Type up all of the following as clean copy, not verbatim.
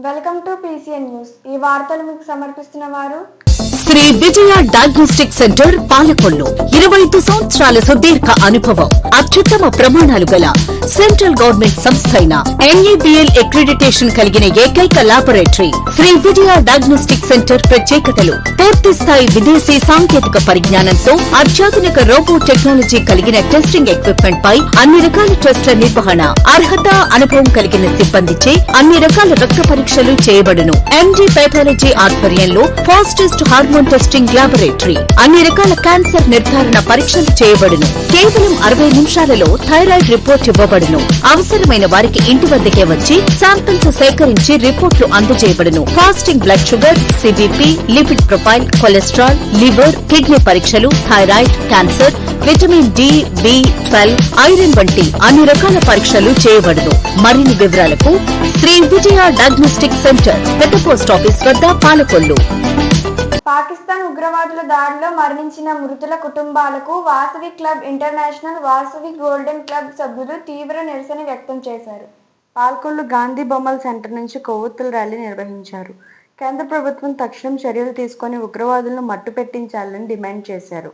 Welcome to PCN news. ఈ వార్తలు మీకు సమర్పిస్తున్న వారు శ్రీ విజయ డయాగ్నోస్టిక్ సెంటర్ పాలకొల్లు. 25 సంవత్సరాల సుదీర్ఘ అనుభవం, అత్యుత్తమ ప్రమాణాలు గల సెంట్రల్ గవర్నమెంట్ సంస్థ అయిన NABL అక్రిడిటేషన్ కలిగిన ఏకైక laboratory Shri Vijaya diagnostic centre. ప్రత్యేకతలు: పూర్తి స్థాయి విదేశీ సాంకేతిక పరిజ్ఞానంతో అత్యాధునిక రోబో టెక్నాలజీ కలిగిన టెస్టింగ్ ఎక్విప్మెంట్ పై అన్ని రకాల టెస్టుల నిర్వహణ, అర్హత, అనుభవం కలిగిన సిబ్బందిచే అన్ని రకాల రక్త పరీక్షలు చేయబడును. MD పాథాలజీ ఆధ్వర్యంలో ఫాస్టెస్ట్ హార్మోన్ టెస్టింగ్ లాబొరేటరీ, అన్ని రకాల క్యాన్సర్ నిర్ధారణ పరీక్షలు చేయబడును. కేవలం 60 నిమిషాలలో థైరాయిడ్ రిపోర్ట్ ఇవ్వబడును. అవసరమైన వారికి ఇంటి వద్దకే వచ్చి శాంపిల్స్ సేకరించి రిపోర్ట్లు అందజేయబడును. Fasting blood sugar, CBP, lipid profile, cholesterol, liver, kidney పరీక్షలు, thyroid, cancer, vitamin D, B12, iron వంటి అన్ని రకాల పరీక్షలు చేయబడును. మరిన్ని వివరాలకు శ్రీ విజయ డయాగ్నోస్టిక్ సెంటర్, పెద్ద పోస్ట్ ఆఫీస్ వద్ద, పాలకొల్లు. పాకిస్తాన్ ఉగ్రవాదుల దాడిలో మరణించిన మృతుల కుటుంబాలకు Vasavi club international, Vasavi golden club సభ్యులు తీవ్ర నిరసన వ్యక్తం చేశారు. పాల్కొల్లు గాంధీ బొమ్మల సెంటర్ నుంచి కొవ్వొత్తుల ర్యాలీ నిర్వహించారు. కేంద్ర ప్రభుత్వం తక్షణం చర్యలు తీసుకొని ఉగ్రవాదులను మట్టు పెట్టించాలని డిమాండ్ చేశారు.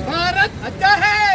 भारत अच्छा रहे।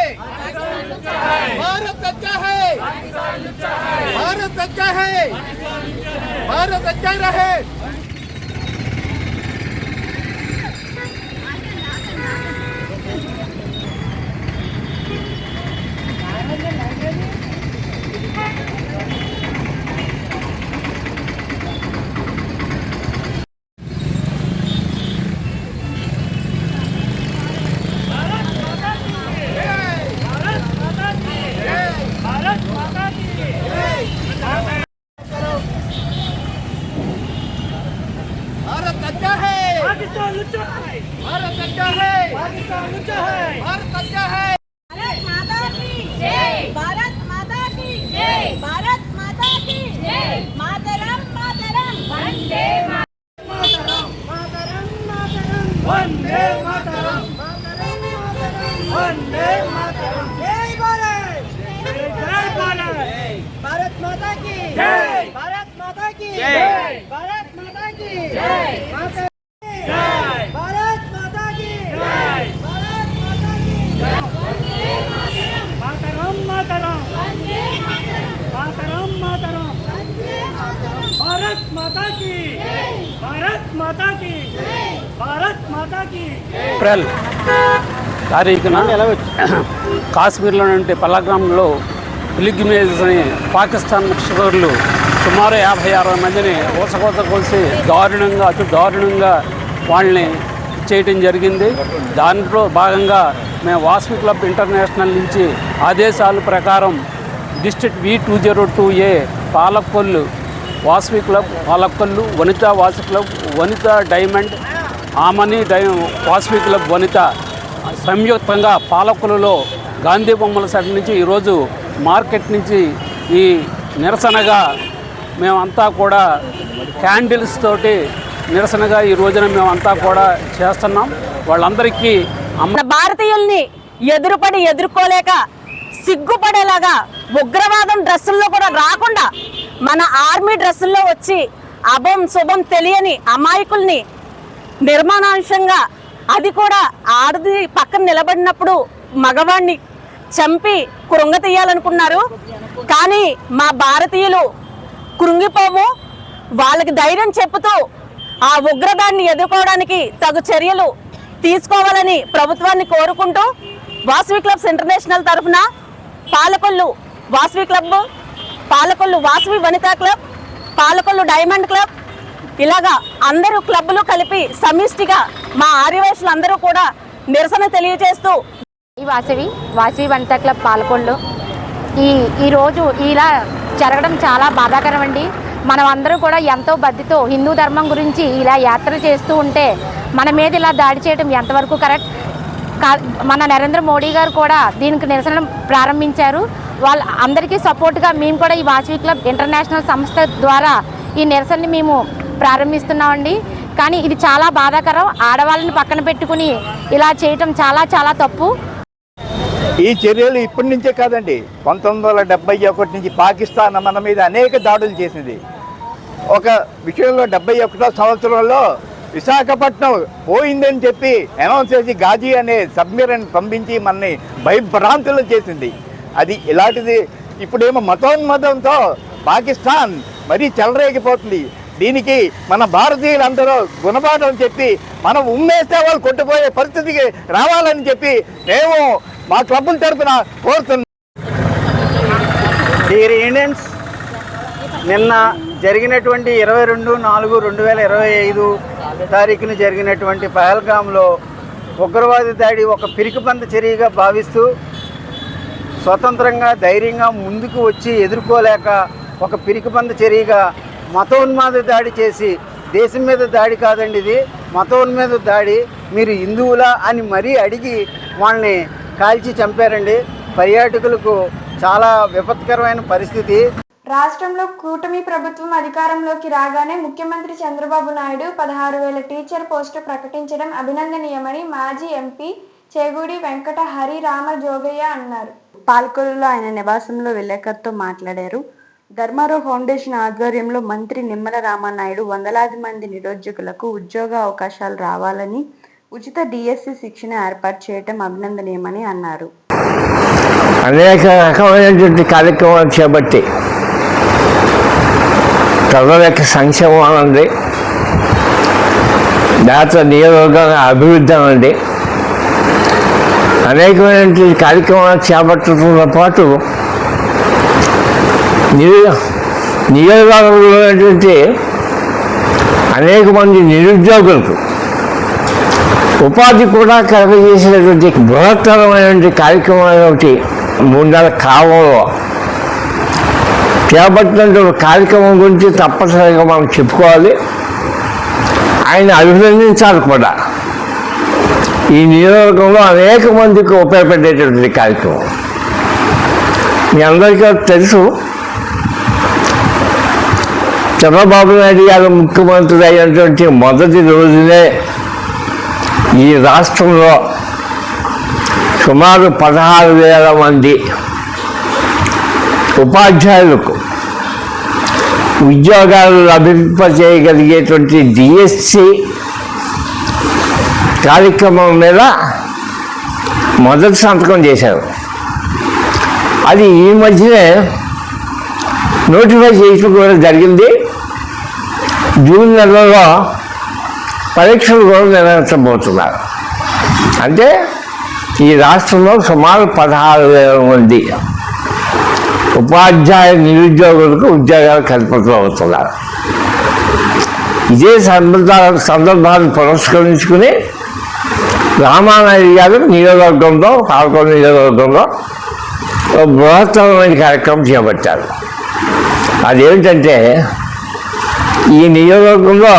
भारत अच्छा है, पाकिस्तान अच्छा है, भारत अच्छा है। भारत माता की जय, भारत माता की जय, भारत माता की जय, मातरम मातरम, वंदे मातरम, मातरम मातरम, वंदे मातरम, वंदे मातरम, जय भारत, जय भारत, भारत माता की जय, भारत माता की जय, भारत माता की जय, माता जय, भारत माता की जय, भारत माता की वंदे मातरम मातरम, मातरम, वंदे मातरम, मातरम मातरम, वंदे मातरम, भारत माता की, भारत माता की, भारत माता की। ఏప్రిల్ తారీఖున కాశ్మీర్లో నుండి పల్లగ్రామంలో పిలిగ్రిమేజ్ అని పాకిస్తాన్ నక్సలైట్లు సుమారు 50-60 మందిని ఊసకోత కోసి అతి దారుణంగా వాళ్ళని చేయటం జరిగింది. దాంట్లో భాగంగా మేము వాసవి క్లబ్ ఇంటర్నేషనల్ నుంచి ఆదేశాల ప్రకారం district V202A Palakollu Vasavi club, Palakollu Vanita Vasavi club, Vanita diamond, Amani Vasavi club Vanita సంయుక్తంగా పాలకొల్లులో గాంధీ బొమ్మల సెంటర్ నుంచి ఈరోజు మార్కెట్ నుంచి ఈ నిరసనగా మేమంతా కూడా క్యాండిల్స్ తోటి నిరసనగా ఈ రోజున మేమంతా కూడా చేస్తున్నాం. వాళ్ళందరికీ భారతీయుల్ని ఎదురుపడి ఎదుర్కోలేక సిగ్గుపడేలాగా ఉగ్రవాదం డ్రెస్సుల్లో కూడా రాకుండా మన ఆర్మీ డ్రెస్సుల్లో వచ్చి అభం శుభం తెలియని అమాయకుల్ని నిర్మాణాంశంగా, అది కూడా ఆడది పక్కన నిలబడినప్పుడు మగవాణ్ణి చంపి కృంగ తీయాలనుకున్నారు. కానీ మా భారతీయులు కృంగిపోము, వాళ్ళకి ధైర్యం చెప్పుతూ ఆ ఉగ్రదాన్ని ఎదుర్కోవడానికి తగు చర్యలు తీసుకోవాలని ప్రభుత్వాన్ని కోరుకుంటూ వాసవి క్లబ్స్ ఇంటర్నేషనల్ తరఫున Palakollu Vasavi club, Palakollu Vasavi Vanitha club, Palakollu diamond club, ఇలాగా అందరూ క్లబ్లు కలిపి సమిష్టిగా మా ఆర్యవైశ్యులు అందరూ కూడా నిరసన తెలియజేస్తూ ఈ వాసవి వనితా క్లబ్ పాలకొల్లు ఈరోజు ఇలా జరగడం చాలా బాధాకరం అండి. మనం అందరూ కూడా ఎంతో బద్ధితో హిందూ ధర్మం గురించి ఇలా యాత్ర చేస్తూ ఉంటే మన మీద ఇలా దాడి చేయడం ఎంతవరకు కరెక్ట్? మన నరేంద్ర మోడీ గారు కూడా దీనికి నిరసన ప్రారంభించారు. వాళ్ళ అందరికీ సపోర్ట్గా మేము కూడా ఈ వాసవి క్లబ్ ఇంటర్నేషనల్ సంస్థ ద్వారా ఈ నిరసనని మేము ప్రారంభిస్తున్నామండి. కానీ ఇది చాలా బాధాకరం. ఆడవాళ్ళని పక్కన పెట్టుకుని ఇలా చేయటం చాలా చాలా తప్పు. ఈ చర్యలు ఇప్పటి నుంచే కాదండి, 1971 నుంచి పాకిస్తాన్ మన మీద అనేక దాడులు చేసింది. ఒక విషయంలో 71వ సంవత్సరంలో విశాఖపట్నం పోయిందని చెప్పి అనౌన్స్ చేసి గాజీ అనే సబ్మెరైన్ పంపించి మనని భయభ్రాంతులు చేసింది. అది ఇలాంటిది ఇప్పుడేమో మతోన్మతంతో పాకిస్తాన్ మరీ చెలరేగిపోతుంది. దీనికి మన భారతీయులందరూ గుణపాఠం చెప్పి మనం ఉమ్మేస్తే వాళ్ళు కొట్టుపోయే పరిస్థితికి రావాలని చెప్పి మేము మా క్లబ్బుల తరఫున కోరుతున్నాం. డియర్ ఇండియన్స్, నిన్న జరిగినటువంటి 22/4/2025 తారీఖున జరిగినటువంటి పహల్గామ్లో ఉగ్రవాది దాడి ఒక పిరికిపంద చర్యగా భావిస్తూ స్వతంత్రంగా ధైర్యంగా ముందుకు వచ్చి ఎదుర్కోలేక ఒక పిరికిపంద చర్యగా మతోన్మాద దాడి చేసి, దేశం మీద దాడి కాదండి ఇది, మతోన్మాద దాడి, మీరు హిందువులా అని మరీ అడిగి వాళ్ళని కాల్చి చంపారండి. పర్యాటకులకు చాలా విపత్కరమైన పరిస్థితి. రాష్ట్రంలో కూటమి ప్రభుత్వం అధికారంలోకి రాగానే ముఖ్యమంత్రి చంద్రబాబు నాయుడు 16,000 టీచర్ పోస్టు ప్రకటించడం అభినందనీయమని మాజీ ఎంపీ చేగూడి వెంకట హరి రామ జోగయ్య అన్నారు. పాల్కొల్లులో ఆయన నివాసంలో విలేకరులతో మాట్లాడారు. ధర్మారావు ఫౌండేషన్ ఆధ్వర్యంలో మంత్రి నిమ్మల రామానాయుడు వందలాది మంది నిరుద్యోగులకు ఉద్యోగ అవకాశాలు రావాలని ఉచిత డిఎస్సి శిక్షణ ఏర్పాటు చేయడం అభినందనీయమని అన్నారు. అనేక రకమైనటువంటి కార్యక్రమాలు చేపట్టి ప్రజల యొక్క సంక్షేమం అనండి, దాంతో నియోజకవర్గాల అభివృద్ధి అనండి, అనేకమైనటువంటి కార్యక్రమాలు చేపట్టడంతో పాటు నియోజకవర్గంలో ఉన్నటువంటి అనేక మంది నిరుద్యోగులకు ఉపాధి కూడా కలగజేసినటువంటి బృహత్తరమైనటువంటి కార్యక్రమాలు ఒకటి 3 నెలల కాలంలో చేపట్టినటువంటి కార్యక్రమం గురించి తప్పనిసరిగా మనం చెప్పుకోవాలి. ఆయన అభినందించాలి కూడా. ఈ నియోజకవర్గంలో అనేక మందికి ఉపయోగపడేటటువంటి కార్యక్రమం. మీ అందరికీ తెలుసు, చంద్రబాబు నాయుడు గారు ముఖ్యమంత్రి అయినటువంటి మొదటి రోజునే ఈ రాష్ట్రంలో సుమారు 16,000 మంది ఉపాధ్యాయులకు ఉద్యోగాలు లభింపజేయగలిగేటువంటి డిఎస్సి కార్యక్రమం మీద మొదటి సంతకం చేశారు. అది ఈ మధ్యనే నోటిఫై చేయడం కూడా జరిగింది. జూన్ నెలలో పరీక్షలు కూడా నిర్వహించబోతున్నారు. అంటే ఈ రాష్ట్రంలో సుమారు 16,000 మంది ఉపాధ్యాయ నిరుద్యోగులకు ఉద్యోగాలు కల్పించబోతున్నారు. ఇదే సందర్భాన్ని పురస్కరించుకుని రామానాయుడు గారు నియోజకవర్గంలో, పాలకొల్లు నియోజకవర్గంలో బృహత్తరమైన కార్యక్రమం చేపట్టారు. అదేమిటంటే, ఈ నియోజకవర్గంలో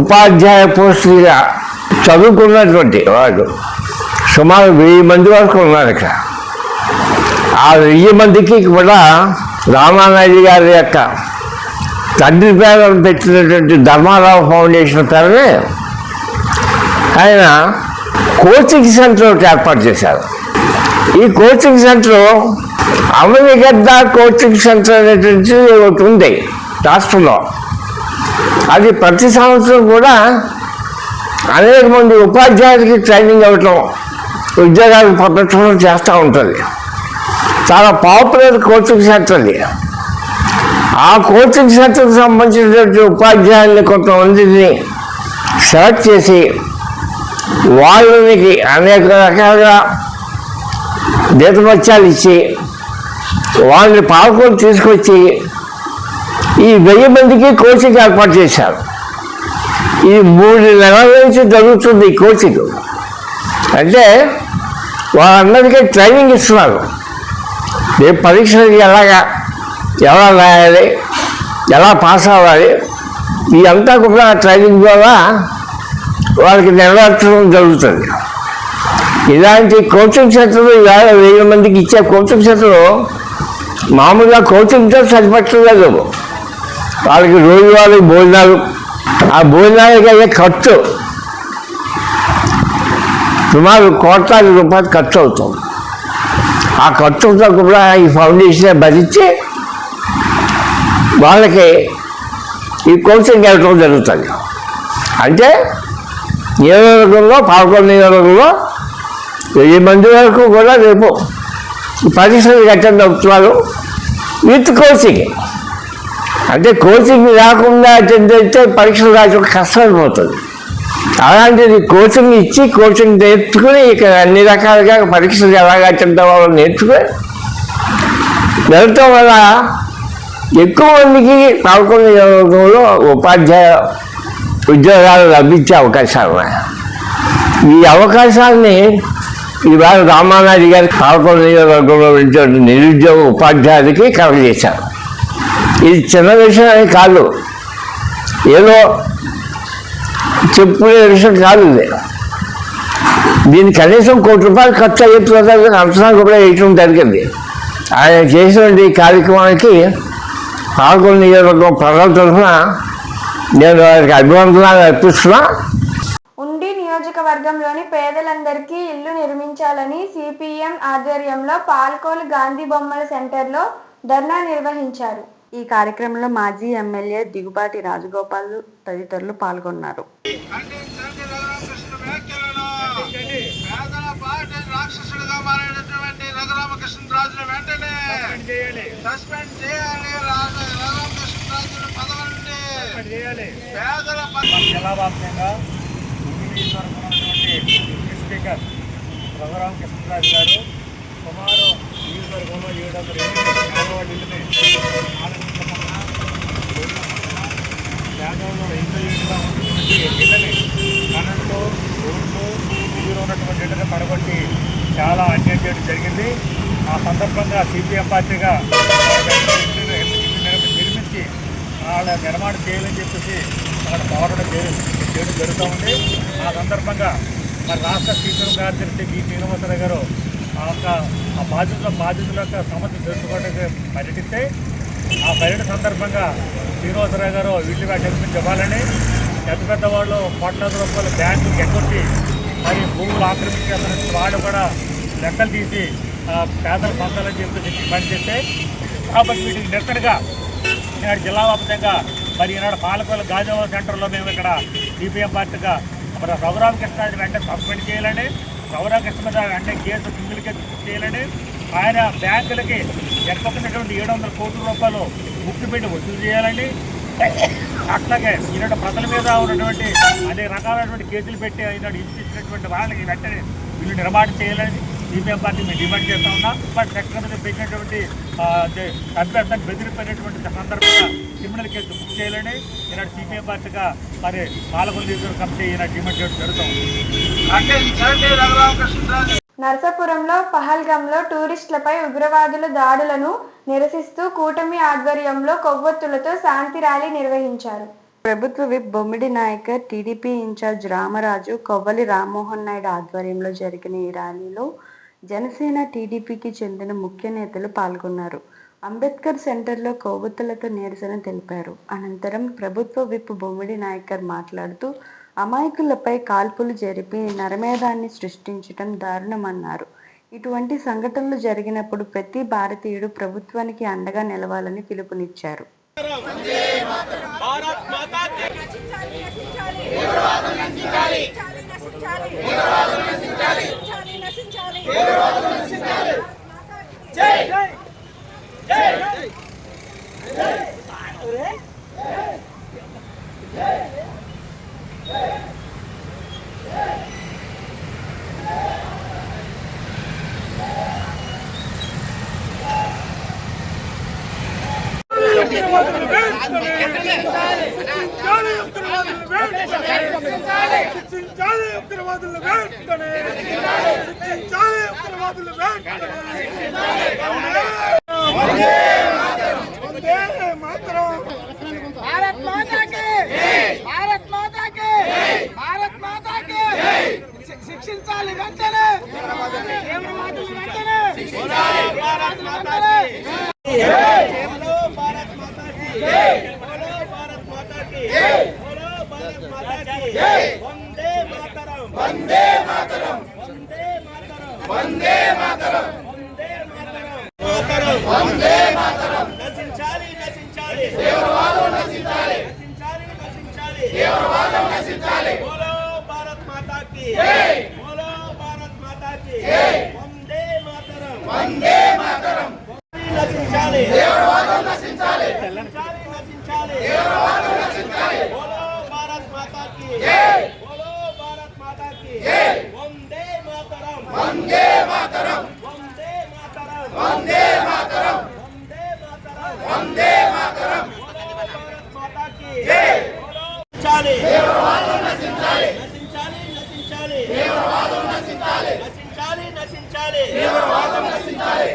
ఉపాధ్యాయ పోస్టులుగా చదువుకున్నటువంటి వాళ్ళు సుమారు 1000 మంది వరకు ఉన్నారు ఇక్కడ. ఆ 1000 మందికి కూడా రామానాయుడు గారి యొక్క తండ్రి పేరును పెట్టినటువంటి ధర్మారావు ఫౌండేషన్ పేరునే ఆయన కోచింగ్ సెంటర్ ఒకటి ఏర్పాటు చేశారు. ఈ కోచింగ్ సెంటర్ అమరిగడ్డ కోచింగ్ సెంటర్ అనేటువంటి ఒకటి ఉంది రాష్ట్రంలో. అది ప్రతి సంవత్సరం కూడా అనేక మంది ఉపాధ్యాయులకి ట్రైనింగ్ అవ్వటం, ఉద్యోగాలు పొందటం చేస్తూ ఉంటుంది. చాలా పాపులర్ కోచింగ్ సెంటర్ అది. ఆ కోచింగ్ సెంటర్కి సంబంధించినటువంటి ఉపాధ్యాయుల్ని కొంతమందిని సెలెక్ట్ చేసి వాళ్ళకి అనేక రకాలుగా జీతభత్యాలు ఇచ్చి వాళ్ళని పాల్గొని తీసుకొచ్చి ఈ 1000 మందికి కోచింగ్ ఏర్పాటు చేశారు. ఈ 3 నెలల నుంచి జరుగుతుంది ఈ కోచింగ్. అంటే వాళ్ళందరికీ ట్రైనింగ్ ఇస్తున్నారు. ఏ పరీక్షలకి ఎలా రాయాలి, ఎలా పాస్ అవ్వాలి, ఇదంతా కూడా ట్రైనింగ్ ద్వారా వాళ్ళకి నెరవేర్చడం జరుగుతుంది. ఇలాంటి కోచింగ్ సెంటర్ ఇవాళ 1000 మందికి ఇచ్చే కోచింగ్ సెంటర్ మామూలుగా కోచింగ్తో సరిపట్టలేదు. వాళ్ళకి రోజువారీ భోజనాలు, ఆ భోజనాలకి అయ్యే ఖర్చు సుమారు ₹1,00,00,000 ఖర్చు అవుతుంది. ఆ ఖర్చుతో కూడా ఈ ఫౌండేషన్ భరించి వాళ్ళకి ఈ కోచింగ్ ఇవ్వడం జరుగుతుంది. అంటే నియోజకవర్గంలో 11 నియోజకవర్గంలో 1000 మంది వరకు కూడా రేపు పరీక్షలు అటెండ్ అవుతున్నారు విత్ కోచింగ్. అంటే కోచింగ్ రాకుండా అటెండ్ అయితే పరీక్షలు రాయడం కష్టమైపోతుంది. అలాంటిది కోచింగ్ ఇచ్చి కోచింగ్ నేర్చుకుని ఇక అన్ని రకాలుగా పరీక్షలు ఎలాగ అటెండ్ అవ్వాలో నేర్చుకుని వెళ్ళటం వల్ల ఎక్కువ మందికి 11 నియోజకవర్గంలో ఉపాధ్యాయ ఉద్యోగాలు లభించే అవకాశాలు ఉన్నాయి. ఈ అవకాశాన్ని ఇవాళ రామానాయుడు గారి 11 నియోజకవర్గంలో ఉన్నటువంటి నిరుద్యోగ ఉపాధ్యాయులకి కలగజేశారు. ఇది చిన్న విషయం అని కాదు, ఏదో చెప్పుకునే విషయం కాదు. ఇది దీనికి కనీసం ₹1,00,00,000 ఖర్చు అయ్యేది అంచనా కూడా వేయటం జరిగింది. ఆయన చేసినటువంటి కార్యక్రమానికి 11 నియోజకవర్గం ప్రజల తరఫున నేను వారికి అభివందనాలు అర్పిస్తున్నా. ఉండి నియోజకవర్గంలోని పేదలందరికీ ఇల్లు నిర్మించాలని సిపిఎం ఆధ్వర్యంలో పాల్కోలు గాంధీ బొమ్మల సెంటర్లో ధర్నా నిర్వహించారు. ఈ కార్యక్రమంలో మాజీ ఎమ్మెల్యే దిగుబాటి రాజగోపాల్ తదితరులు పాల్గొన్నారు. జిల్లా వ్యాప్తంగా స్పీకర్ రఘురామకృష్ణరాజు గారు సుమారు నియోజకవర్గంలో 708 పేదల్లో ఇళ్ళుగా ఉన్నటువంటి ఇళ్ళని కరెంటు, రోడ్లు, ఇల్లు ఉన్నటువంటి ఇళ్ళని పడగొట్టి చాలా అన్యాయం చేయడం జరిగింది. ఆ సందర్భంగా సిపిఎం పార్టీగా నిర్మించి వాళ్ళ నిర్మాణం చేయాలని చెప్పేసి అక్కడ పోరాటం చేయడం జరుగుతూ ఉంది. ఆ సందర్భంగా మరి రాష్ట్ర స్పీకర్ కార్యదర్శి బి శ్రీనివాసరావు గారు ఆ బాధితుల యొక్క సమస్యలు తెలుసుకోవడానికి పర్యటిస్తే ఆ పర్యటన సందర్భంగా శ్రీనివాసరావు గారు ఇల్లు నిర్మించి ఇవ్వాలని పెద్ద పెద్ద వాళ్ళు ₹1,00,00,000 బ్యాంకులు ఎగ్గొట్టి మరి భూములు ఆక్రమించాలని వాళ్ళు కూడా లెక్కలు తీసి పేదలు పొందాలని చెప్పేసి డిమాండ్ చేస్తే కాబట్టి వీటికి నిరసనగా ఈనాడు జిల్లా వ్యాప్తంగా మరి ఈనాడు పాలకొల్లు గాంధీ సెంటర్లో మేము ఇక్కడ సిపిఎం పార్టీగా మరి రఘురామకృష్ణరాజు వెంటనే సస్పెండ్ చేయాలని, రఘురామకృష్ణ మీద వెంటనే కేసు సింగిల్ కేసు చేయాలని, ఆయన బ్యాంకులకి ఎక్కకున్నటువంటి ₹700 కోట్ల ముక్కు పెట్టి వసూలు చేయాలని, అట్లాగే ఈనాడు ప్రజల మీద ఉన్నటువంటి అనేక రకాలైనటువంటి కేసులు పెట్టి ఈనాడు ఇచ్చినటువంటి వాళ్ళకి వెంటనే వీళ్ళు నిర్మాణం చేయాలని సిపిఎం పార్టీ మేము డిమాండ్ చేస్తూ ఉన్నాం. బట్ సెక్టర్ మీద పెట్టినటువంటి అభ్యర్థాన్ని బెదిరిపోయినటువంటి సందర్భంగా క్రిమినల్ కేసు బుక్ చేయాలని ఈనాడు సిపిఎం పార్టీగా మరి పాలకొల్లు నియోజకవర్గ కమిటీ ఈనాడు డిమాండ్ చేయడం జరుగుతుంది. నర్సాపురంలో పహల్గాంలో టూరిస్టులపై ఉగ్రవాదుల దాడులను నిరసిస్తూ కూటమి ఆధ్వర్యంలో కొవ్వొత్తులతో శాంతి ర్యాలీ నిర్వహించారు. ప్రభుత్వ విప్ బొమ్మిడి నాయకర్, టీడీపీ ఇన్ఛార్జ్ రామరాజు, కొవ్వలి రామ్మోహన్ నాయుడు ఆధ్వర్యంలో జరిగిన ఈ ర్యాలీలో జనసేన, టీడీపీకి చెందిన ముఖ్య నేతలు పాల్గొన్నారు. అంబేద్కర్ సెంటర్లో కొవ్వొత్తులతో నిరసన తెలిపారు. అనంతరం ప్రభుత్వ విప్ బొమ్మిడి నాయకర్ మాట్లాడుతూ అమాయకులపై కాల్పులు జరిపి నరమేధాన్ని సృష్టించడం దారుణమన్నారు. ఇటువంటి సంఘటనలు జరిగినప్పుడు ప్రతి భారతీయుడు ప్రభుత్వానికి అండగా నిలవాలని పిలుపునిచ్చారు. శిక్షించాలి వెంటనే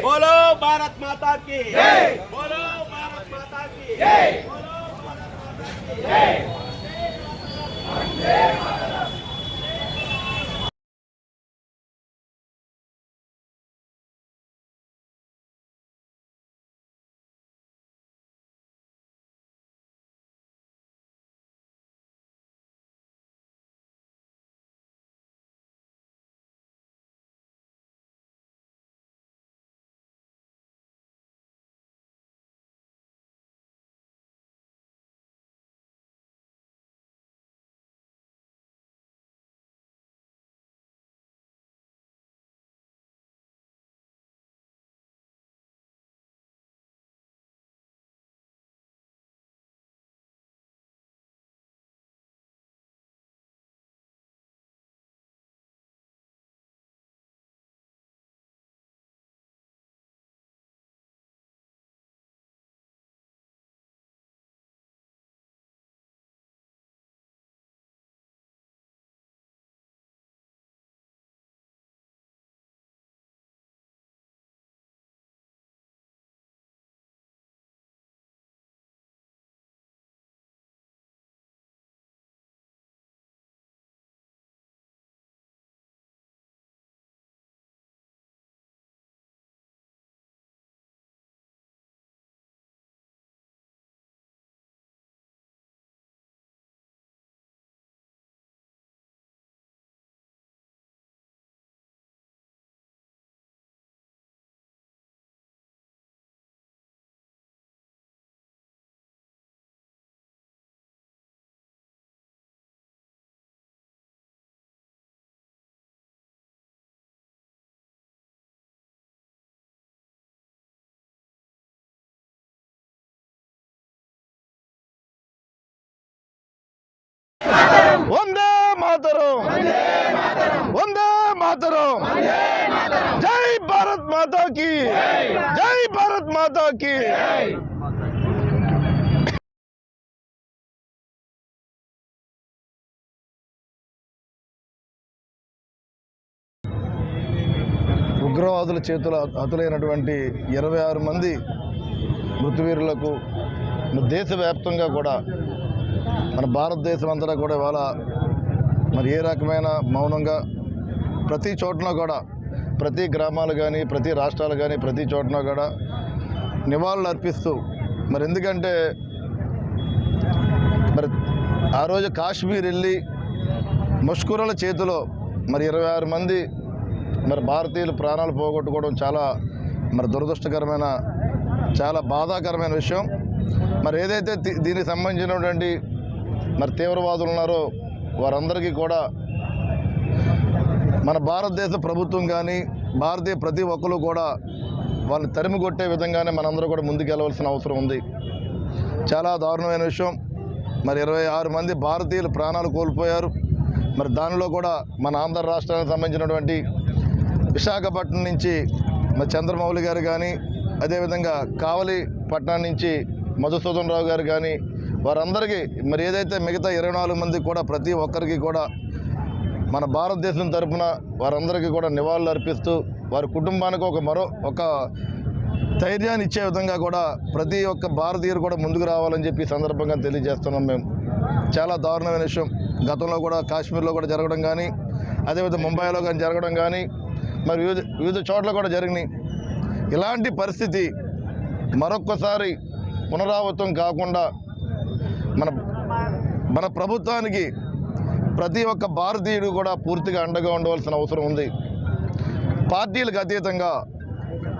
बोलो भारत माता की बोलो भारत माता की बोलो भारत माता की వందే మాతరం వందే మాతరం జై భారత్ మాతా కీ జై భారత్ మాతా కీ ఉగ్రవాదుల చేతుల హతులైనటువంటి 26 మంది మృతవీరులకు దేశవ్యాప్తంగా కూడా మన భారతదేశం అంతటా కూడా ఇవాళ మరి ఏ రకమైన మౌనంగా ప్రతి చోటన కూడా ప్రతి గ్రామాలు కానీ ప్రతి రాష్ట్రాలు కానీ ప్రతి చోటన కూడా నివాళులు అర్పిస్తూ మరి ఎందుకంటే మరి ఆ రోజు కాశ్మీర్ వెళ్ళి ముష్కరుల చేతిలో మరి 26 మంది మరి భారతీయులు ప్రాణాలు పోగొట్టుకోవడం చాలా మరి దురదృష్టకరమైన, చాలా బాధాకరమైన విషయం. మరి ఏదైతే దీనికి సంబంధించినటువంటి మరి తీవ్రవాదులు ఉన్నారో వారందరికీ కూడా మన భారతదేశ ప్రభుత్వం కానీ భారతీయ ప్రతి ఒక్కరు కూడా వాళ్ళని తరిమి కొట్టే విధంగానే మనందరూ కూడా ముందుకెళ్ళవలసిన అవసరం ఉంది. చాలా దారుణమైన విషయం. మరి 26 మంది భారతీయులు ప్రాణాలు కోల్పోయారు. మరి దానిలో కూడా మన ఆంధ్ర రాష్ట్రానికి సంబంధించినటువంటి విశాఖపట్నం నుంచి మరి చంద్రమౌళి గారు కానీ, అదేవిధంగా కావలి పట్టణం నుంచి మధుసూదన్ రావు గారు కానీ, వారందరికీ మరి ఏదైతే మిగతా 24 మందికి కూడా ప్రతి ఒక్కరికి కూడా మన భారతదేశం తరఫున వారందరికీ కూడా నివాళులు అర్పిస్తూ వారి కుటుంబానికి ఒక ధైర్యాన్ని ఇచ్చే విధంగా కూడా ప్రతి ఒక్క భారతీయులు కూడా ముందుకు రావాలని చెప్పి సందర్భంగా తెలియజేస్తున్నాం. మేము చాలా దారుణమైన విషయం. గతంలో కూడా కాశ్మీర్లో కూడా జరగడం కానీ, అదేవిధంగా ముంబైలో కానీ జరగడం కానీ, మరి వివిధ చోట్ల కూడా జరిగినాయి. ఇలాంటి పరిస్థితి మరొక్కసారి పునరావృతం కాకుండా మన ప్రభుత్వానికి ప్రతి ఒక్క భారతీయుడు కూడా పూర్తిగా అండగా ఉండవలసిన అవసరం ఉంది. పార్టీలకు అతీతంగా,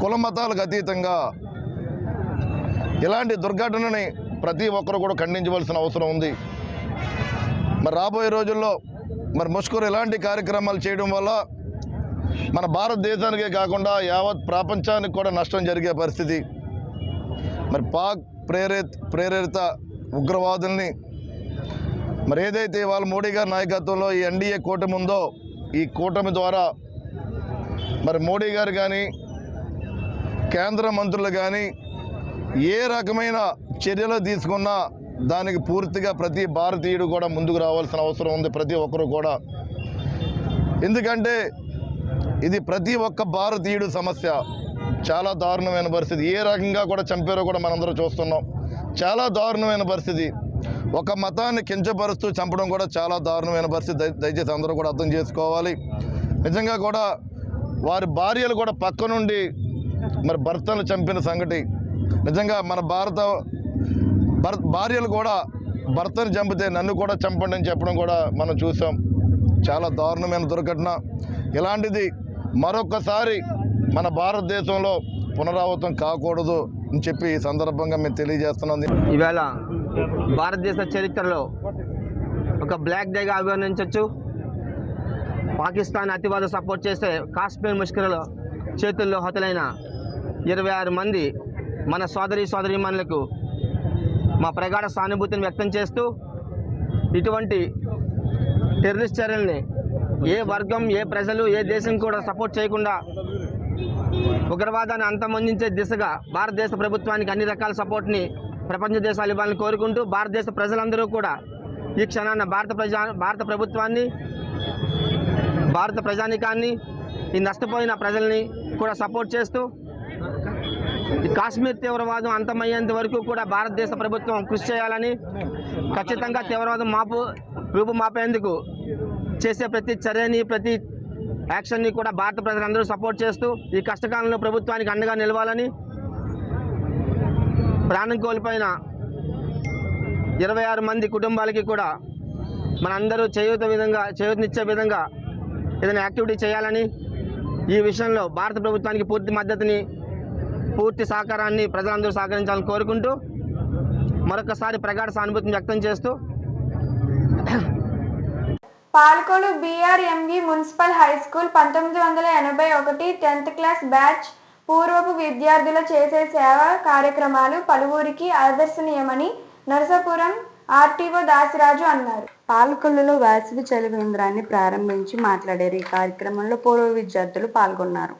కుల మతాలకు అతీతంగా ఇలాంటి దుర్ఘటనని ప్రతి ఒక్కరు కూడా ఖండించవలసిన అవసరం ఉంది. మరి రాబోయే రోజుల్లో మరి ముష్కరు ఇలాంటి కార్యక్రమాలు చేయడం వల్ల మన భారతదేశానికే కాకుండా యావత్ ప్రపంచానికి కూడా నష్టం జరిగే పరిస్థితి. మరి పాక్ ప్రేరేరిత ఉగ్రవాదుల్ని మరి ఏదైతే వాళ్ళ మోడీ గారి నాయకత్వంలో ఈ ఎన్డీఏ కూటమి ఉందో, ఈ కూటమి ద్వారా మరి మోడీ గారు కానీ, కేంద్ర మంత్రులు కానీ ఏ రకమైన చర్యలు తీసుకున్నా దానికి పూర్తిగా ప్రతి భారతీయుడు కూడా ముందుకు రావాల్సిన అవసరం ఉంది. ప్రతి ఒక్కరు కూడా, ఎందుకంటే ఇది ప్రతి ఒక్క భారతీయుడు సమస్య. చాలా దారుణమైన పరిస్థితి. ఏ రకంగా కూడా చంపారో కూడా మనందరూ చూస్తున్నాం. చాలా దారుణమైన పరిస్థితి. ఒక మతాన్ని కించపరుస్తూ చంపడం కూడా చాలా దారుణమైన పరిస్థితి. దయచేసి అందరూ కూడా అర్థం చేసుకోవాలి. నిజంగా కూడా వారి భార్యలు కూడా పక్క నుండి మరి భర్తను చంపిన సంగతి నిజంగా మన భార్యలు కూడా భర్తను చంపితే నన్ను కూడా చంపండి అని చెప్పడం కూడా మనం చూసాం. చాలా దారుణమైన దుర్ఘటన. ఇలాంటిది మరొకసారి మన భారతదేశంలో పునరావృతం కాకూడదు అని చెప్పి ఈ సందర్భంగా మేము తెలియజేస్తున్నాం. ఈవేళ భారతదేశ చరిత్రలో ఒక బ్లాక్ డేగా అభివర్ణించవచ్చు. పాకిస్తాన్ అతివాద సపోర్ట్ చేసే కాశ్మీర్ ముష్కరుల చేతుల్లో హతులైన 26 మంది మన సోదరీమణులకు మా ప్రగాఢ సానుభూతిని వ్యక్తం చేస్తూ, ఇటువంటి టెర్రరిస్ట్ చర్యల్ని ఏ వర్గం, ఏ ప్రజలు, ఏ దేశం కూడా సపోర్ట్ చేయకుండా ఉగ్రవాదాన్ని అంతమొందించే దిశగా భారతదేశ ప్రభుత్వానికి అన్ని రకాల సపోర్ట్ని ప్రపంచ దేశాలు ఇవ్వాలని కోరుకుంటూ, భారతదేశ ప్రజలందరూ కూడా ఈ క్షణాన భారత ప్రభుత్వాన్ని, భారత ప్రజానికాన్ని, ఈ నష్టపోయిన ప్రజల్ని కూడా సపోర్ట్ చేస్తూ, ఈ కాశ్మీర్ తీవ్రవాదం అంతమయ్యేంత వరకు కూడా భారతదేశ ప్రభుత్వం కృషి చేయాలని, ఖచ్చితంగా తీవ్రవాదం రూపుమాపేందుకు చేసే ప్రతి చర్యని, ప్రతి యాక్షన్ని కూడా భారత ప్రజలందరూ సపోర్ట్ చేస్తూ ఈ కష్టకాలంలో ప్రభుత్వానికి అండగా నిలవాలని, ప్రాణం కోల్పోయిన 26 మంది కుటుంబాలకి కూడా మనందరూ చేయూతనిచ్చే విధంగా ఏదైనా యాక్టివిటీ చేయాలని, ఈ విషయంలో భారత ప్రభుత్వానికి పూర్తి మద్దతుని, పూర్తి సహకారాన్ని ప్రజలందరూ సహకరించాలని కోరుకుంటూ మరొకసారి ప్రగాఢ సానుభూతిని వ్యక్తం చేస్తూ, Palakollu BRME municipal high school 1981 10th class batch పూర్వపు విద్యార్థులు చేసే సేవా కార్యక్రమాలు పలువురికి ఆదర్శనీయమని నరసాపురం RTO దాసిరాజు అన్నారు. పాలకొల్లులో వేసవి చలి కేంద్రాన్ని ప్రారంభించి మాట్లాడారు. ఈ కార్యక్రమంలో పూర్వ విద్యార్థులు పాల్గొన్నారు.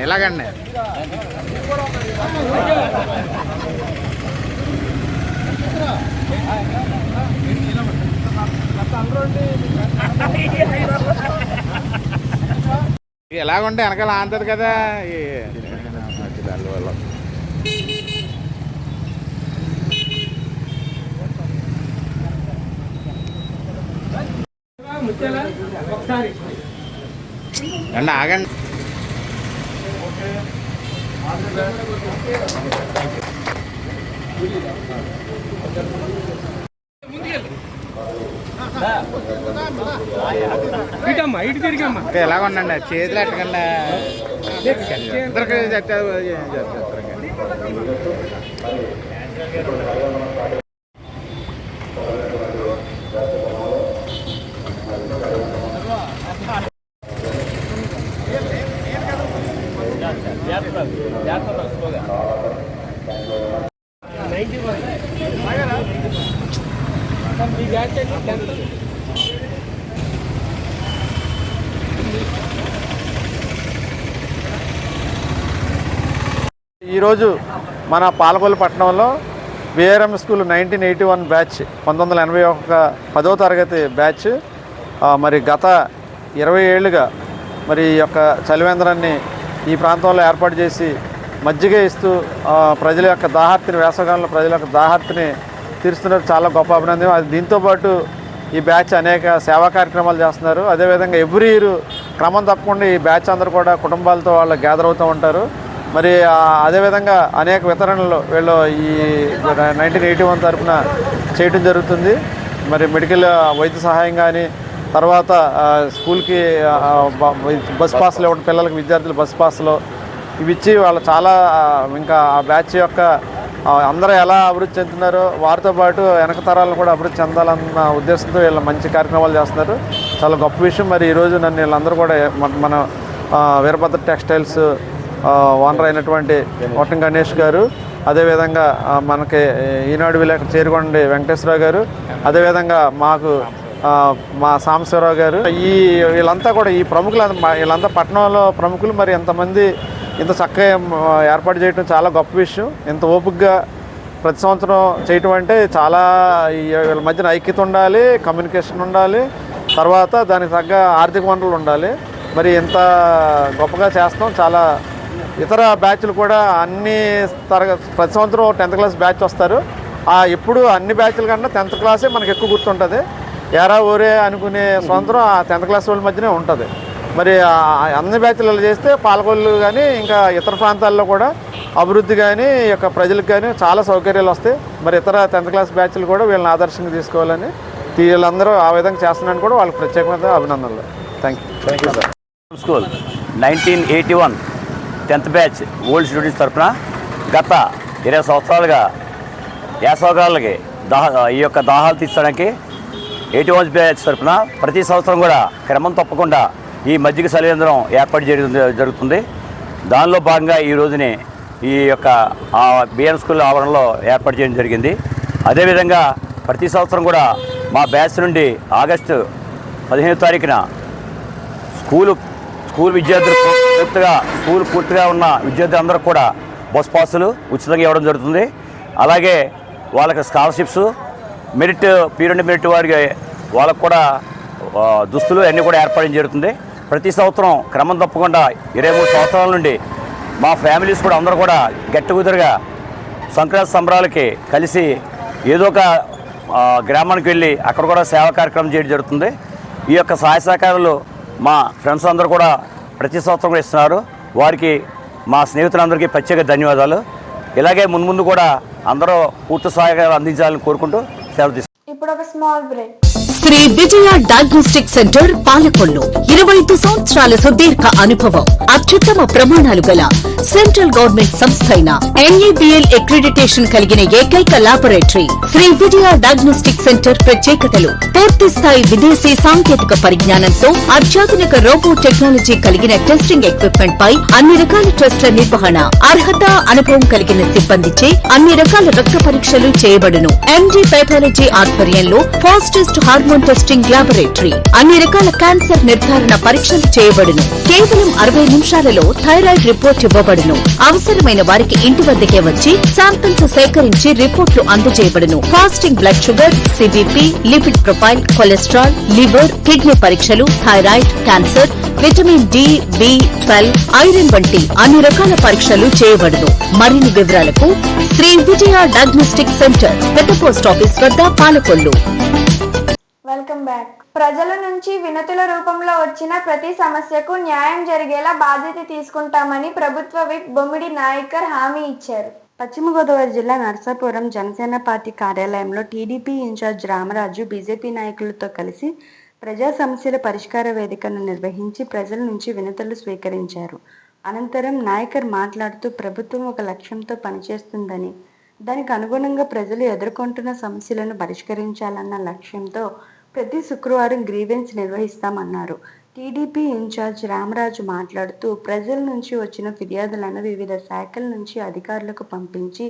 ఎలాగండి ఎలాగుంటే వెనకాల ఆంతది కదా. అండి ఆగండి. ఎలాగ ఉండండి చేతులు ఎట్టకండి. ఈరోజు మన పాలకొల్లు పట్టణంలో విఆర్ఎం స్కూల్ 1981 బ్యాచ్ 1981 10వ తరగతి బ్యాచ్ మరి గత 20 ఏళ్ళుగా మరి ఈ యొక్క చలివేంద్రాన్ని ఈ ప్రాంతంలో ఏర్పాటు చేసి మజ్జిగ ఇస్తూ ప్రజల యొక్క దాహార్తిని, వేసవకాలంలో ప్రజల యొక్క దాహార్తిని తీరుస్తున్నారు. చాలా గొప్ప అభినందనం. అది దీంతోపాటు ఈ బ్యాచ్ అనేక సేవా కార్యక్రమాలు చేస్తున్నారు. అదేవిధంగా ఎవ్రీ ఇయర్ క్రమం తప్పకుండా ఈ బ్యాచ్ అందరూ కూడా కుటుంబాలతో వాళ్ళు గ్యాదర్ అవుతూ ఉంటారు. మరి అదేవిధంగా అనేక వితరణలు వీళ్ళు ఈ 1981 తరఫున చేయడం జరుగుతుంది. మరి మెడికల్ వైద్య సహాయం కానీ, తర్వాత స్కూల్కి బస్ పాస్లు ఇవ్వడం, పిల్లలకి విద్యార్థులు బస్ పాస్లు ఇవి ఇచ్చి వాళ్ళు చాలా ఇంకా ఆ బ్యాచ్ యొక్క అందరూ ఎలా అభివృద్ధి చెందుతున్నారో వారితో పాటు వెనక తరాలను కూడా అభివృద్ధి చెందాలన్న ఉద్దేశంతో వీళ్ళు మంచి కార్యక్రమాలు చేస్తున్నారు. చాలా గొప్ప విషయం. మరి ఈరోజు నన్ను వీళ్ళందరూ కూడా మన వీరభద్ర టెక్స్టైల్స్ ఓనర్ అయినటువంటి వట్టం గణేష్ గారు, అదేవిధంగా మనకి ఈనాడు విలేకరు చేరుకొండ వెంకటేశ్వరరావు గారు, అదేవిధంగా మాకు మా సాంబశివరావు గారు, వీళ్ళంతా కూడా ఈ ప్రముఖులు వీళ్ళంతా పట్టణంలో ప్రముఖులు. మరి ఎంతమంది ఇంత చక్కగా ఏర్పాటు చేయడం చాలా గొప్ప విషయం. ఇంత ఓపికగా ప్రతి సంవత్సరం చేయటం అంటే చాలా వీళ్ళ మధ్యన ఐక్యత ఉండాలి, కమ్యూనికేషన్ ఉండాలి, తర్వాత దానికి తగ్గ ఆర్థిక వనరులు ఉండాలి. మరి ఇంత గొప్పగా చేస్తాం. చాలా ఇతర బ్యాచ్లు కూడా అన్ని ప్రతి సంవత్సరం 10th క్లాస్ బ్యాచ్ వస్తారు. ఎప్పుడు అన్ని బ్యాచ్ల కన్నా 10th క్లాసే మనకు ఎక్కువ గుర్తుంటుంది. ఎరా ఊరే అనుకునే స్వతంత్రం ఆ 10th క్లాస్ వాళ్ళ మధ్యనే ఉంటుంది. మరి అన్ని బ్యాచ్లు చేస్తే పాలకొల్లు కానీ ఇంకా ఇతర ప్రాంతాల్లో కూడా అభివృద్ధి కానీ ఈ యొక్క ప్రజలకు కానీ చాలా సౌకర్యాలు వస్తాయి. మరి ఇతర 10th క్లాస్ బ్యాచ్లు కూడా వీళ్ళని ఆదర్శంగా తీసుకోవాలని వీళ్ళందరూ ఆ విధంగా చేస్తున్నారని కూడా వాళ్ళకి ప్రత్యేకమైన అభినందనలు. Thank you sir. School 1981 10th batch old students తరఫున గత 20 సంవత్సరాలుగా వేసవకాలకి ఈ యొక్క దాహాలు తీర్చడానికి 81 బ్యాచ్ తరఫున ప్రతి సంవత్సరం కూడా క్రమం తప్పకుండా ఈ మజ్జిగ చలివేంద్రం ఏర్పాటు చేయడం జరుగుతుంది. దానిలో భాగంగా ఈ రోజుని ఈ యొక్క బిఎన్ స్కూల్ ఆవరణలో ఏర్పాటు చేయడం జరిగింది. అదేవిధంగా ప్రతి సంవత్సరం కూడా మా బ్యాచ్ నుండి ఆగస్టు 15వ తారీఖున స్కూల్ విద్యార్థులు పూర్తిగా ఉన్న విద్యార్థులందరూ కూడా బస్ పాసులు ఉచితంగా ఇవ్వడం జరుగుతుంది. అలాగే వాళ్ళకి స్కాలర్షిప్స్, మెరిట్ వారికి వాళ్ళకు కూడా దుస్తులు అన్నీ కూడా ఏర్పాటు జరుగుతుంది. ప్రతి సంవత్సరం క్రమం తప్పకుండా 23 సంవత్సరాల నుండి మా ఫ్యామిలీస్ కూడా అందరూ కూడా గెట్ టుగెదర్గా సంక్రాంతి సంబరాలకి కలిసి ఏదో ఒక గ్రామానికి వెళ్ళి అక్కడ కూడా సేవా కార్యక్రమం చేయడం జరుగుతుంది. ఈ యొక్క సహాయ సహకారాలు మా ఫ్రెండ్స్ అందరూ కూడా ప్రతి సంవత్సరం కూడా ఇస్తున్నారు. వారికి మా స్నేహితులందరికీ ప్రత్యేక ధన్యవాదాలు. ఇలాగే ముందు కూడా అందరూ పూర్తి సహాయకాలు అందించాలని కోరుకుంటూ సెలవు తీసుకుంటాం. ఇప్పుడు ఒక small break. Shri Vijaya diagnostic centre Palakollu 25 సంవత్సరాల సుదీర్ఘ అనుభవం, అత్యుత్తమ ప్రమాణాలు గల సెంట్రల్ గవర్నమెంట్ సంస్థ అయిన NABL అక్రిడిటేషన్ కలిగిన ఏకైక laboratory Shri Vijaya diagnostic centre. ప్రత్యేకతలు: పూర్తి స్థాయి విదేశీ సాంకేతిక పరిజ్ఞానంతో అత్యాధునిక రోబో టెక్నాలజీ కలిగిన టెస్టింగ్ ఎక్విప్మెంట్ పై అన్ని రకాల టెస్టుల నిర్వహణ, అర్హత, అనుభవం కలిగిన సిబ్బందిచే అన్ని రకాల రక్త పరీక్షలు చేయబడును. MD పైథాలజీ ఆధ్వర్యంలో ఫాస్టెస్ట్ హార్మోన్ టెస్టింగ్ లాబొరేటరీ, అన్ని రకాల క్యాన్సర్ నిర్ధారణ పరీక్షలు చేయబడును. కేవలం 60 నిమిషాలలో థైరాయిడ్ రిపోర్ట్ ఇవ్వబడును. చేయబడును. అవసరమైన వారికి ఇంటి వద్దకే వచ్చి శాంపిల్స్ సేకరించి రిపోర్టులు అందజేయబడును. Fasting blood sugar, CBP, lipid profile, cholesterol, liver, kidney పరీక్షలు, థైరాయిడ్, క్యాన్సర్, విటమిన్ డి, బి12, ఐరన్ వంటి అన్ని రకాల పరీక్షలు చేయబడును. మరిన్ని వివరాలకు శ్రీ విజయ డయాగ్నోస్టిక్ సెంటర్, పెద్ద పోస్ట్ ఆఫీస్ వద్ద, పాలకొల్లు. Welcome back. ప్రజల నుంచి వినతుల రూపంలో వచ్చిన ప్రతి సమస్యకు న్యాయం జరిగేలా బాధ్యత తీసుకుంటామని ప్రభుత్వ విప్ బొమ్మిడి నాయకర్ హామీ ఇచ్చారు. పశ్చిమ గోదావరి జిల్లా నర్సాపురం జనసేన పార్టీ కార్యాలయంలో టీడీపీ ఇన్ఛార్జ్ రామరాజు బీజేపీ నాయకులతో కలిసి ప్రజా సమస్యల పరిష్కార వేదికను నిర్వహించి ప్రజల నుంచి వినతులు స్వీకరించారు. అనంతరం నాయకర్ మాట్లాడుతూ ప్రభుత్వం ఒక లక్ష్యంతో పనిచేస్తుందని, దానికి అనుగుణంగా ప్రజలు ఎదుర్కొంటున్న సమస్యలను పరిష్కరించాలన్న లక్ష్యంతో ప్రతి శుక్రవారం గ్రీవెన్స్ నిర్వహిస్తామన్నారు. టీడీపీ ఇన్ఛార్జ్ రామరాజు మాట్లాడుతూ ప్రజల నుంచి వచ్చిన ఫిర్యాదులను వివిధ శాఖల నుంచి అధికారులకు పంపించి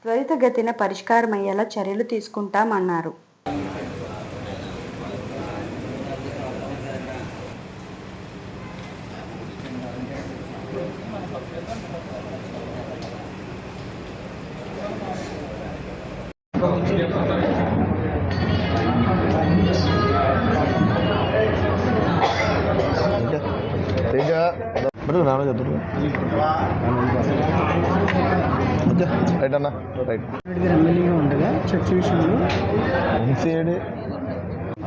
త్వరితగతిన పరిష్కారమయ్యేలా చర్యలు తీసుకుంటామన్నారు. రైట్ అన్న రైట్. ఎమ్మెల్యేగా ఉండగా చర్చ విషయంలో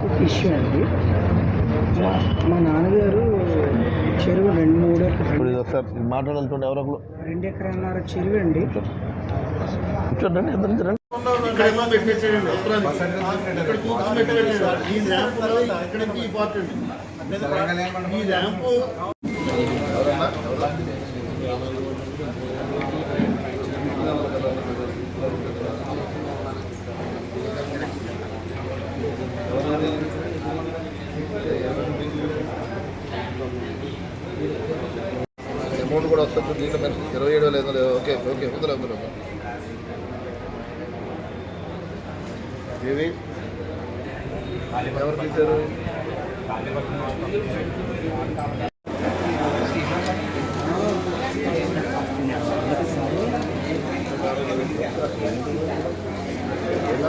ఒక ఇష్యూ అండి. మా నాన్నగారు చెరువు 2-3 ఎకరాలు సార్ మాట్లాడాలంటే ఎవరో 2 ఎకరాల చెరువు అండి. అమౌంట్ కూడా వస్తుంది దీంట్లో 27,500. ఓకే ఓకే ఉందిలే ఏవి ఎవరు తీశారు?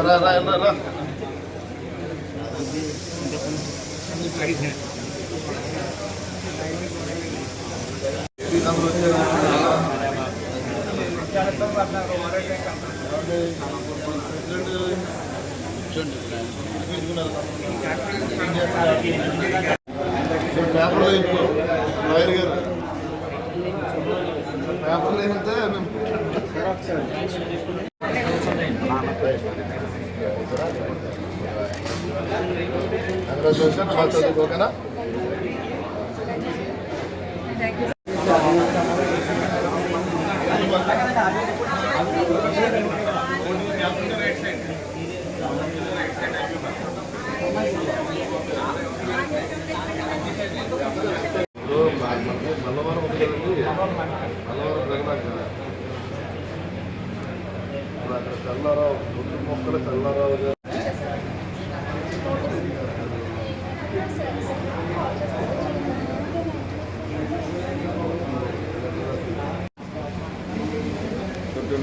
రా పేపర్లో ఇంకో లాయర్ గారు పేపర్లో ఏమంటే కంగ్రాచులేషన్. బాగా చదువుకోకనా? మల్లవరం ఉంది కదండి, మల్లవరం జగనాథ్ ఇప్పుడు అక్కడ చల్లారావు గుండు మొక్కలు చల్లారావు గారు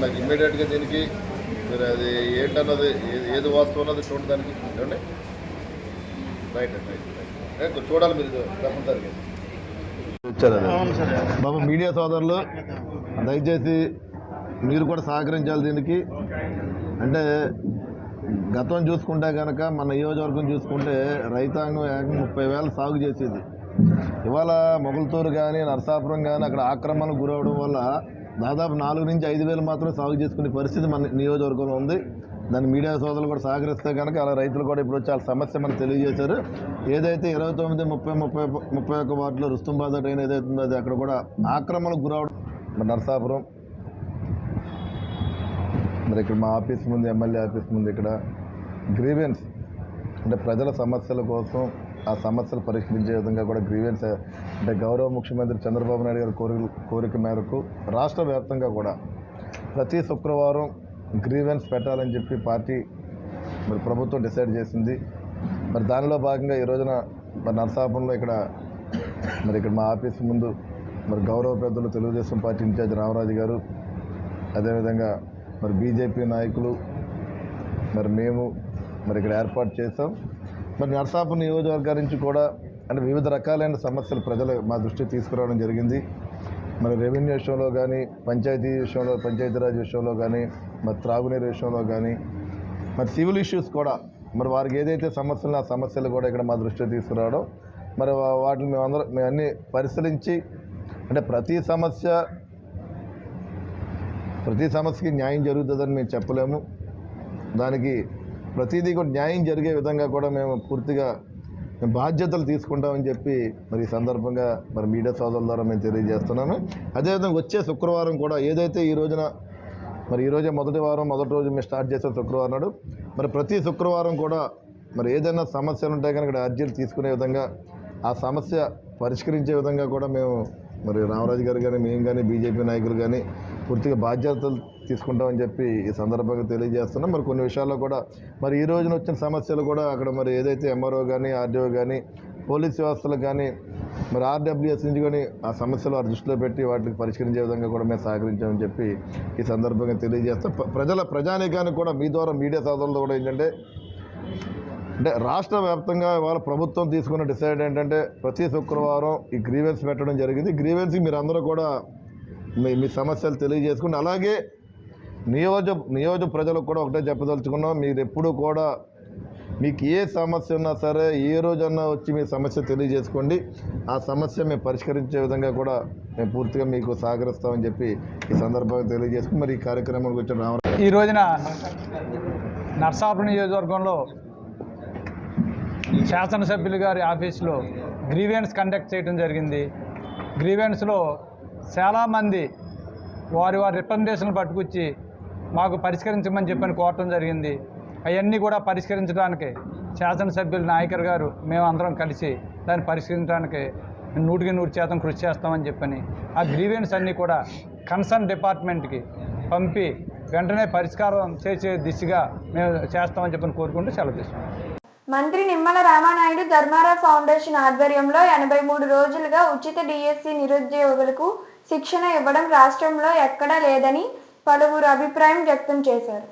నాకు ఇమ్మీడియట్గా దీనికి మీరు అది ఏంటన్నది ఏది వాస్తవం అన్నది చూడండి. దానికి ఏమండి రైట్ రైట్ చూడాలి మీరు తప్పనిసరిగా వచ్చారు. బాబు మీడియా సోదరులు దయచేసి మీరు కూడా సహకరించాలి దీనికి. అంటే గతం చూసుకుంటే కనుక మన నియోజకవర్గం చూసుకుంటే రైతాంగం 30,000 సాగు చేసేది. ఇవాళ మొగల్తూరు కానీ నరసాపురం కానీ అక్కడ ఆక్రమణకు గురవడం వల్ల దాదాపు 4 నుంచి 5,000 మాత్రం సాగు చేసుకునే పరిస్థితి మన నియోజకవర్గంలో ఉంది. దాన్ని మీడియా సోదరులు కూడా సహకరిస్తే కనుక అలా రైతులు కూడా ఇప్పుడు వచ్చి వాళ్ళ సమస్య మనకు తెలియజేశారు. ఏదైతే 29, 30, 31 వార్డులో రుస్తుంబాద ట్రైన్ ఏదైతే ఉందో అది అక్కడ కూడా ఆక్రమణకు గురవడం. నరసాపురం మరి ఇక్కడ మా ఆఫీస్ ముందు, ఎమ్మెల్యే ఆఫీస్ ముందు ఇక్కడ గ్రీవెన్స్ అంటే ప్రజల సమస్యల కోసం ఆ సమస్యలు పరిష్కరించే విధంగా కూడా గ్రీవెన్స్ అంటే గౌరవ ముఖ్యమంత్రి చంద్రబాబు నాయుడు గారి కోరిక మేరకు రాష్ట్ర వ్యాప్తంగా కూడా ప్రతి శుక్రవారం గ్రీవెన్స్ పెట్టాలని చెప్పి పార్టీ మరి ప్రభుత్వం డిసైడ్ చేసింది. మరి దానిలో భాగంగా ఈ రోజున మరి నరసాపురంలో ఇక్కడ మా ఆఫీస్ ముందు మరి గౌరవ పెద్దలు తెలుగుదేశం పార్టీ ఇన్ఛార్జ్ రామరాజు గారు, అదేవిధంగా మరి బీజేపీ నాయకులు, మరి మేము మరి ఇక్కడ ఏర్పాటు చేస్తాం. మరి నరసాపురం నియోజకవర్గం నుంచి కూడా అంటే వివిధ రకాలైన సమస్యలు ప్రజలు మా దృష్టికి తీసుకురావడం జరిగింది. మరి రెవెన్యూ విషయంలో కానీ, పంచాయతీరాజ్ విషయంలో కానీ, మరి త్రాగునీరు విషయంలో కానీ, మరి సివిల్ ఇష్యూస్ కూడా మరి వారికి ఏదైతే సమస్యలు ఆ సమస్యలు కూడా ఇక్కడ మా దృష్టికి తీసుకురావడం, మరి వాటిని మేము అన్నీ పరిశీలించి అంటే ప్రతి సమస్యకి న్యాయం జరుగుతుందని మేము చెప్పలేము. దానికి ప్రతిదీ కూడా న్యాయం జరిగే విధంగా కూడా మేము పూర్తిగా బాధ్యతలు తీసుకుంటామని చెప్పి మరి ఈ సందర్భంగా మరి మీడియా సోదరుల ద్వారా మేము తెలియజేస్తున్నాము. అదేవిధంగా వచ్చే శుక్రవారం కూడా ఏదైతే ఈ రోజే మొదటి రోజు మేము స్టార్ట్ చేసే శుక్రవారం నాడు మరి ప్రతి శుక్రవారం కూడా మరి ఏదైనా సమస్యలు ఉంటే కనుక అర్జీలు తీసుకునే విధంగా ఆ సమస్య పరిష్కరించే విధంగా కూడా మేము మరి రామరాజు గారు కానీ మేము కానీ బీజేపీ నాయకులు కానీ పూర్తిగా బాధ్యతలు తీసుకుంటామని చెప్పి ఈ సందర్భంగా తెలియజేస్తున్నాం. మరి కొన్ని విషయాల్లో కూడా మరి ఈ రోజున వచ్చిన సమస్యలు కూడా అక్కడ మరి ఏదైతే ఎంఆర్ఓ కానీ ఆర్డీఓ కానీ పోలీస్ వ్యవస్థలకు కానీ మరి ఆర్డబ్ల్యూఎస్ నుంచి కానీ ఆ సమస్యలు వారి దృష్టిలో పెట్టి వాటికి పరిష్కరించే విధంగా కూడా మేము సహకరించామని చెప్పి ఈ సందర్భంగా తెలియజేస్తాం. ప్రజానీకానికి కూడా మీ ద్వారా మీడియా సోదరులతో కూడా ఏంటంటే అంటే రాష్ట్ర వ్యాప్తంగా వాళ్ళ ప్రభుత్వం తీసుకున్న డిసైడ్ ఏంటంటే ప్రతి శుక్రవారం ఈ గ్రీవెన్స్ పెట్టడం జరిగింది. గ్రీవెన్స్కి మీరు అందరూ కూడా మీ సమస్యలు తెలియజేసుకుని అలాగే నియోజక ప్రజలకు కూడా ఒకటే చెప్పదలుచుకున్నాం, మీరు ఎప్పుడు కూడా మీకు ఏ సమస్య ఉన్నా సరే ఏ రోజన్నా వచ్చి మీ సమస్య తెలియజేసుకోండి. ఆ సమస్య మేము పరిష్కరించే విధంగా కూడా మేము పూర్తిగా మీకు సహకరిస్తామని చెప్పి ఈ సందర్భంగా తెలియజేసుకుని మరి ఈ కార్యక్రమానికి వచ్చిన రామరాజు ఈ రోజున నర్సాపురం నియోజకవర్గంలో శాసనసభ్యులు గారి ఆఫీసులో గ్రీవెన్స్ కండక్ట్ చేయడం జరిగింది. గ్రీవెన్స్లో చాలామంది వారి రిప్రజెంటేషన్లు పట్టుకొచ్చి మాకు పరిష్కరించమని చెప్పని కోరటం జరిగింది. అవన్నీ కూడా పరిష్కరించడానికి శాసనసభ్యులు నాయకర్ గారు మేము అందరం కలిసి దాన్ని పరిష్కరించడానికి 100% కృషి చేస్తామని చెప్పని ఆ గ్రీవెన్స్ అన్నీ కూడా కన్సర్న్ డిపార్ట్మెంట్కి పంపి వెంటనే పరిష్కారం చేసే దిశగా మేము చేస్తామని చెప్పని కోరుకుంటూ సెలవు తీసుకున్నాం. మంత్రి నిమ్మల రామానాయుడు ధర్మారావు ఫౌండేషన్ ఆధ్వర్యంలో 83 రోజులుగా ఉచిత డిఎస్సి నిరుద్యోగులకు శిక్షణ ఇవ్వడం రాష్ట్రంలో ఎక్కడా లేదని పలువురు అభిప్రాయం వ్యక్తం చేశారు.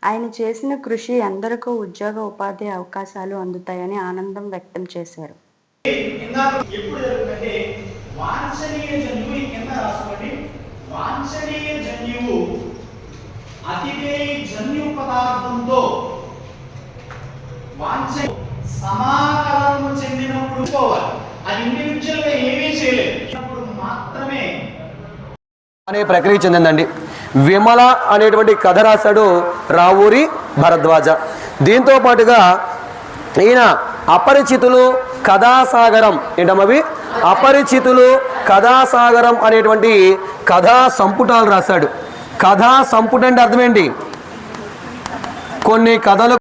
ఆయన చేసిన కృషి ఎందరికో ఉద్యోగ ఉపాధి అవకాశాలు అందుతాయని ఆనందం వ్యక్తం చేశారు. సమాకలనము చెందినప్పుడు పోవాలి. అది ఇండివిజువల్ గా ఏమీ చేయలేదు మాత్రమే అనే ప్రక్రియ చెందిందండి. విమల అనేటువంటి కథ రాశాడు రావూరి భరద్వాజ. దీంతో పాటుగా ఈయన అపరిచితులు కథాసాగరం ఏంటమ్మవి అపరిచితులు కథాసాగరం అనేటువంటి కథా సంపుటాలు రాశాడు. కథా సంపుట అంటే అర్థమేంటి? కొన్ని కథలు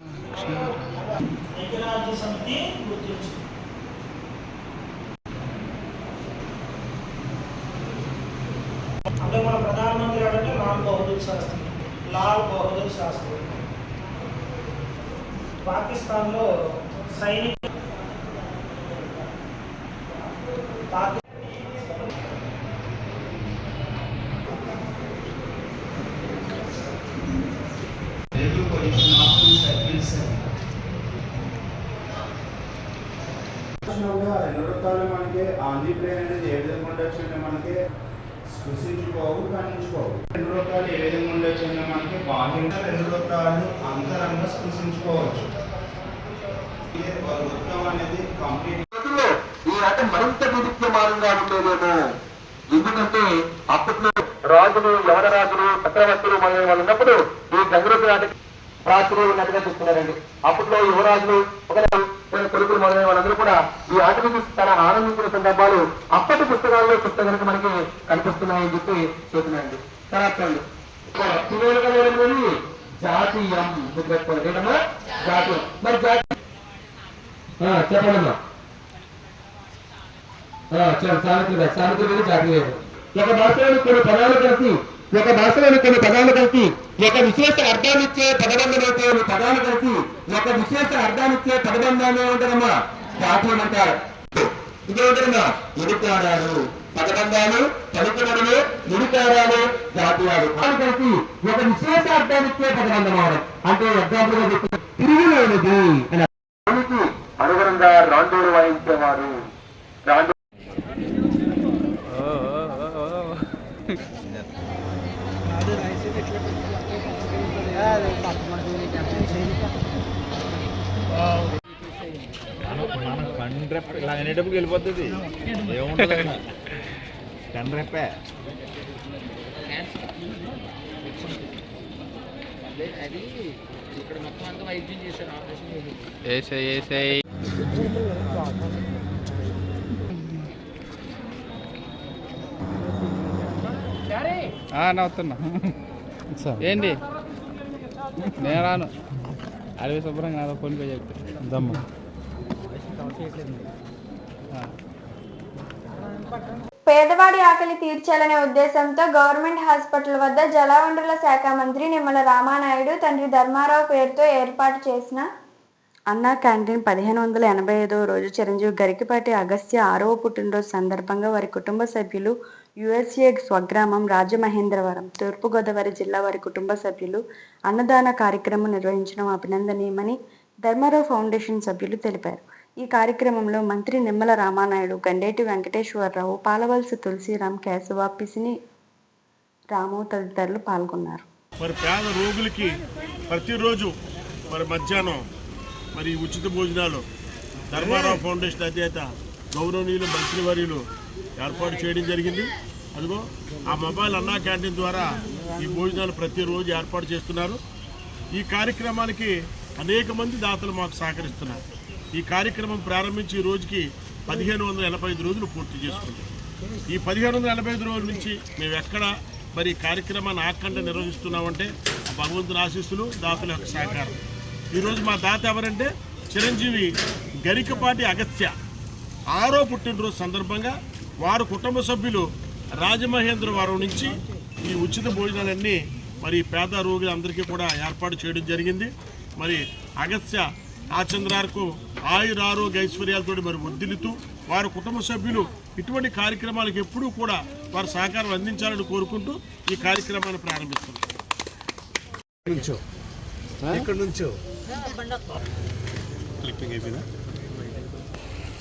అంటే మన ప్రధానమంత్రి అంటే లాల్ బహదూర్ శాస్త్రి పాకిస్తాన్లో సైనిక మనకి ఆంధ్రప్రదేశ్ అనేది ఏ విధంగా ఉండొచ్చు అంటే మనకి స్పృశించుకోవు ఖండించుకోవు. 2 రకాలు ఏ విధంగా ఉండొచ్చు అంటే మనకి బాహ్యంగా 2 రకాలు అంతరంగా స్పృశించుకోవచ్చు. వృత్తం అనేది కంప్లీట్ ఈ రకం మరింత విద్యమానంగా ఉండేదేమో. ఎందుకంటే అప్పట్లో రాజులు యవనరాజులు చక్రవర్తులు మొదలైన వాళ్ళు ఉన్నప్పుడు ఈ గంగరూప నాటక ప్రాచుర్యం ఉన్నట్టుగా చెప్తున్నారండి. అప్పట్లో యువరాజులు కొడుకులు మొదలైన వాళ్ళందరూ కూడా ఈ ఆటకి తన ఆనందించిన సందర్భాలు అప్పటి పుస్తకాల్లో చూస్తే కనుక మనకి కనిపిస్తున్నాయని చెప్పి చెబుతున్నాయండి. తర్వాత జాతీయం గుర్తుపెట్టుకోండి. ఏంటమ్మా జాతీయం. మరి జాతీయం చెప్పండమ్మా. సామెతలు జాతీయం. ఒక భాషలోని కొన్ని పదాలు కలిసి ఒక విశేష అర్థాన్నిచ్చే పదబంధమైతే పదాలు కలిసి ఒక విశేష అర్థాన్నిచ్చే పదబంధాన్ని ఏమంటారమ్మా జాతీయం అంటారు. ఇంకేమంటారమ్మా ఎదుటాడారు పదబంధాలు, పలుకుబడులు, నుడికారాలు, జాతీయాలు అని కలిసి ఒక విశేషార్థానికే పదబంధం అవడం. అంటే ఎగ్జాంపుల్ గా చెప్తున్న తిరుగులేనిది అని అనుగుణంగా రాండోలు వాయించేవారు. కండ్రెప్ప ఇలా అనేటప్పుడు వెళ్ళిపోతుంది, ఏముంటుంది కండ్రెప్పే. అది ఇక్కడ మొత్తం అంతా వైద్యం చేశారు, ఆపరేషన్ నవ్వుతున్నా. ఏంటి నేను రాను, అడవి శుభ్రంగా నాతో ఫోన్పే చెప్తే దమ్ము. పేదవాడి ఆకలి తీర్చాలనే ఉద్దేశంతో గవర్నమెంట్ హాస్పిటల్ వద్ద జలవనరుల శాఖ మంత్రి నిమ్మల రామానాయుడు తండ్రి ధర్మారావు పేరుతో ఏర్పాటు చేసిన అన్నా క్యాంటీన్ 1585వ రోజు చిరంజీవి గరికపాటి అగస్త్య 6వ పుట్టినరోజు సందర్భంగా వారి కుటుంబ సభ్యులు యుఎస్ఏ స్వగ్రామం రాజమహేంద్రవరం తూర్పుగోదావరి జిల్లా వారి కుటుంబ సభ్యులు అన్నదాన కార్యక్రమం నిర్వహించడం అభినందనీయమని ధర్మారావు ఫౌండేషన్ సభ్యులు తెలిపారు. ఈ కార్యక్రమంలో మంత్రి నిమ్మల రామానాయుడు, గండేటి వెంకటేశ్వరరావు, పాలవలస తులసిరాం, కేశవ, పిసిని రాము తదితరులు పాల్గొన్నారు. మరి పేద రోగులకి ప్రతిరోజు మరి మధ్యాహ్నం మరి ఉచిత భోజనాలు ధర్మారావు ఫౌండేషన్ అధినేత గౌరవనీయులు మంత్రివర్యులు ఏర్పాటు చేయడం జరిగింది. అదిగో ఆ మొబైల్ అన్నా క్యాంటీన్ ద్వారా ఈ భోజనాలు ప్రతిరోజు ఏర్పాటు చేస్తున్నారు. ఈ కార్యక్రమానికి అనేక మంది దాతలు మాకు సహకరిస్తున్నారు. ఈ కార్యక్రమం ప్రారంభించి ఈ రోజుకి 1585 రోజులు పూర్తి చేసుకుంటాం. ఈ 1585 రోజుల నుంచి మేము ఎక్కడ మరి కార్యక్రమాన్ని ఆకండ నిర్వహిస్తున్నామంటే భగవంతుని ఆశీస్సులు, దాతల యొక్క సహకారం. ఈరోజు మా దాత ఎవరంటే చిరంజీవి గరికపాటి అగస్త్య 6వ పుట్టినరోజు సందర్భంగా వారు కుటుంబ సభ్యులు రాజమహేంద్రవరం నుంచి ఈ ఉచిత భోజనాలన్నీ మరి పేద రోగులందరికీ కూడా ఏర్పాటు చేయడం జరిగింది. మరి అగస్త్య ఆచంద్రార్కు ఆయురారోగ్య ఐశ్వర్యాలతో మరి వర్ధిల్లుతూ వారి కుటుంబ సభ్యులు ఇటువంటి కార్యక్రమాలకు ఎప్పుడూ కూడా వారి సహకారం అందించాలని కోరుకుంటూ ఈ కార్యక్రమాన్ని ప్రారంభిస్తున్నారు. ఇక్కడ నుంచో క్లిప్పింగ్ అయిపోయినా.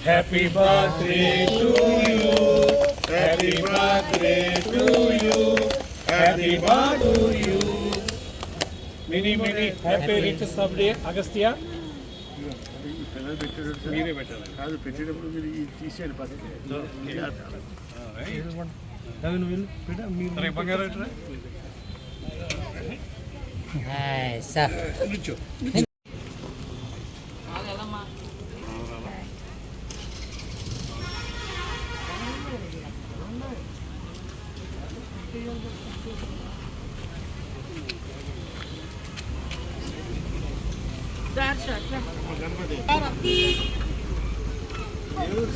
Happy birthday to you, happy birthday to you, happy birthday to you, many happy returns of day Agastya. మీరే పెట్టాలి కాదు, పెట్టేటప్పుడు మీరు తీసేయండి పద్ధతి.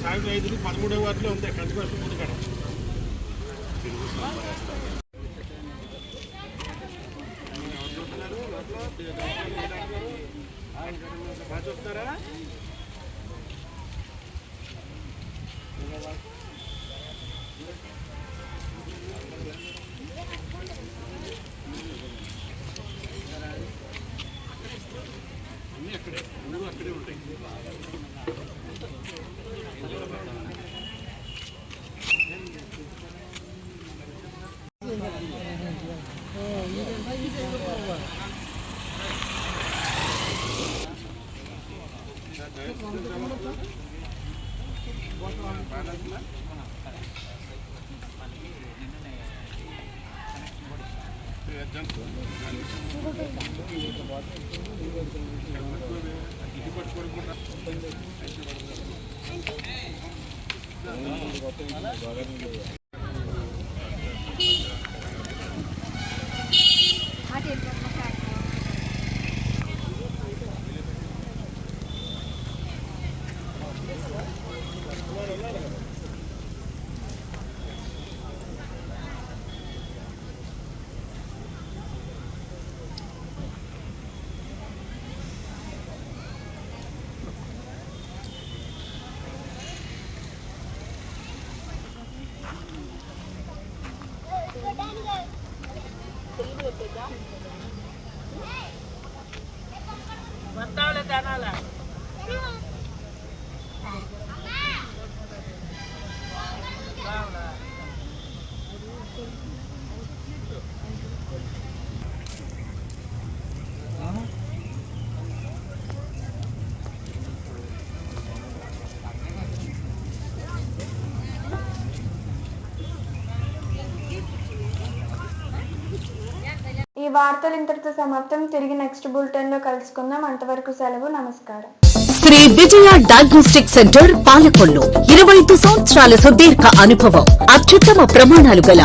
సాయంత్రం 5 13వ వాటిలో ఉంది కంచుకోసం ముందు కడ బాగా చూస్తున్నారా? అన్నీ అక్కడే ఉంటాయి. ఈ వార్తలు ఇంతటితో సమాప్తం. తిరిగి నెక్స్ట్ బులెటిన్ లో కలుసుకుందాం. అంతవరకు సెలవు. నమస్కారం. శ్రీ విజయ డయాగ్నోస్టిక్ సెంటర్ పాలకొల్లు 25 సంవత్సరాల సుదీర్ఘ అనుభవం, అత్యుత్తమ ప్రమాణాలు గల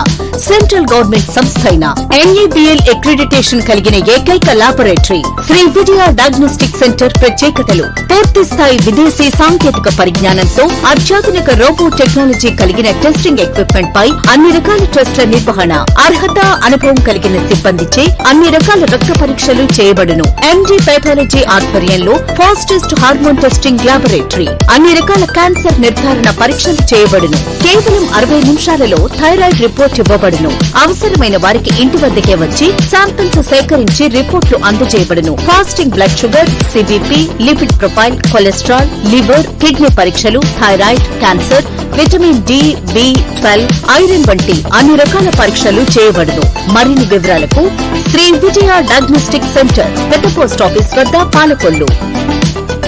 సెంట్రల్ గవర్నమెంట్ సంస్థ అయిన NABL అక్రిడిటేషన్ కలిగిన ఏకైక laboratory Shri Vijaya diagnostic centre. ప్రత్యేకతలు: పూర్తి స్థాయి విదేశీ సాంకేతిక పరిజ్ఞానంతో అత్యాధునిక రోబో టెక్నాలజీ కలిగిన టెస్టింగ్ ఎక్విప్మెంట్ పై అన్ని రకాల టెస్టుల నిర్వహణ, అర్హత, అనుభవం కలిగిన సిబ్బందిచే అన్ని రకాల రక్త పరీక్షలు చేయబడును. MD పెథాలజీ ఆధ్వర్యంలో ఫాస్టెస్ట్ హార్మోన్ టెస్టింగ్ లాబొరేటరీ, అన్ని రకాల క్యాన్సర్ నిర్ధారణ పరీక్షలు చేయబడును. కేవలం 60 నిమిషాలలో థైరాయిడ్ రిపోర్ట్ ఇవ్వబడును. అవసరమైన వారికి ఇంటి వద్దకే వచ్చి శాంపిల్స్ సేకరించి రిపోర్ట్లు అందజేయబడును. Fasting blood sugar, CBP, lipid profile, cholesterol, liver, kidney పరీక్షలు, thyroid, cancer, vitamin D, B12, iron వంటి అన్ని రకాల పరీక్షలు చేయబడును. మరిన్ని వివరాలకు శ్రీ విజయ డయాగ్నోస్టిక్ సెంటర్, పెద్ద పోస్ట్ ఆఫీస్ వద్ద, పాలకొల్లు.